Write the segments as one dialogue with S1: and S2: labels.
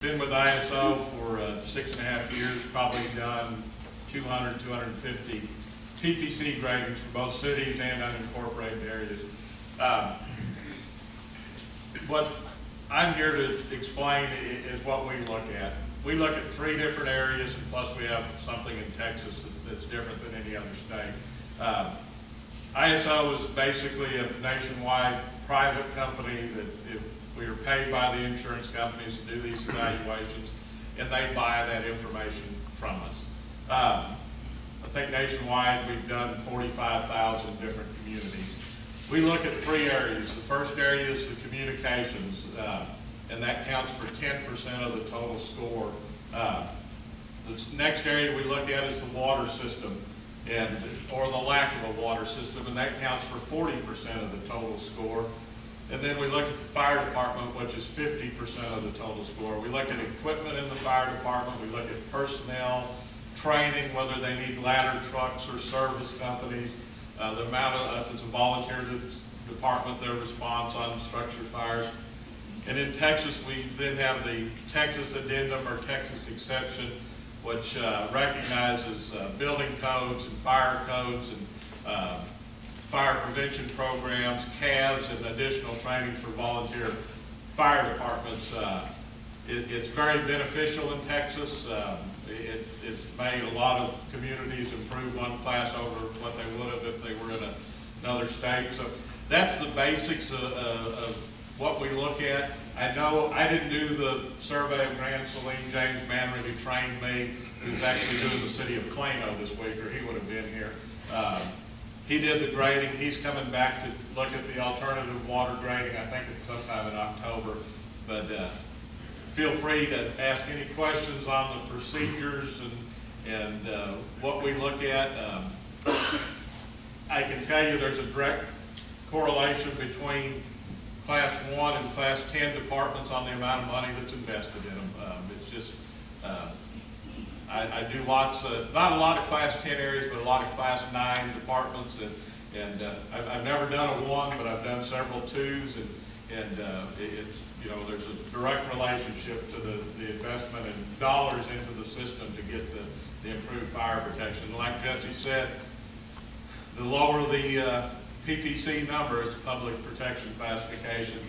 S1: Been with ISO for 6.5 years, probably done 200, 250 PPC gradings for both cities and unincorporated areas. What I'm here to explain is what we look at. We look at 3 different areas, and plus we have something in Texas that's different than any other state. ISO is basically a nationwide private company that we are paid by the insurance companies to do these evaluations, and they buy that information from us. I think nationwide we've done 45,000 different communities. We look at 3 areas. The first area is the communications, and that counts for 10% of the total score. This next area we look at is the water system, or the lack of a water system, and that counts for 40% of the total score. And then we look at the fire department, which is 50% of the total score. We look at equipment in the fire department. We look at personnel, training, whether they need ladder trucks or service companies, the amount of, if it's a volunteer department, their response on structure fires. And in Texas, we then have the Texas addendum or Texas exception, which recognizes building codes and fire codes and fire prevention programs, CAVs, and additional training for volunteer fire departments. It's very beneficial in Texas. It's made a lot of communities improve one class over what they would have if they were in another state. So that's the basics of what we look at. I know I didn't do the survey of Grand Saline. James Manry, who trained me, who's actually doing the city of Plano this week, or he would have been here. He did the grading. He's coming back to look at the alternative water grading. I think it's sometime in October. But feel free to ask any questions on the procedures and what we look at. I can tell you there's a direct correlation between Class 1 and Class 10 departments on the amount of money that's invested in them. It's just, I do lots of, not a lot of Class 10 areas, but a lot of Class 9 departments, and I've never done a 1, but I've done several 2s, and it's, you know, there's a direct relationship to the investment and dollars into the system to get the improved fire protection. Like Jesse said, the lower the PPC number is public protection classification.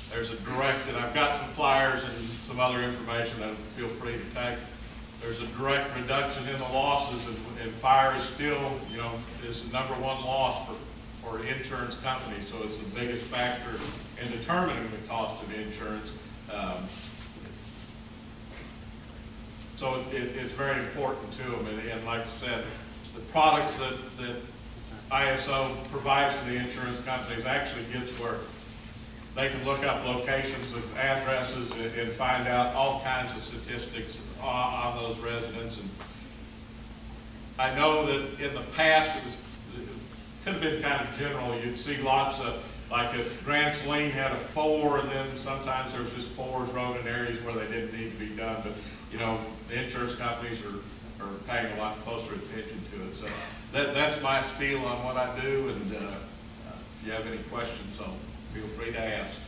S1: There's a direct, and I've got some flyers and some other information that feel free to take. There's a direct reduction in the losses, and fire is still, you know, is the #1 loss for insurance companies, so it's the biggest factor in determining the cost of insurance. So it's very important to them, and like I said, the products that ISO provides to the insurance companies actually gets where they can look up locations of addresses and find out all kinds of statistics on those residents. And I know that in the past it could have been kind of general. You'd see lots of, like if Grand Saline had a 4, and then sometimes there was just 4s wrote in areas where they didn't need to be done. But you know, the insurance companies are paying a lot closer attention to it. So that's my spiel on what I do, and if you have any questions, feel free to ask.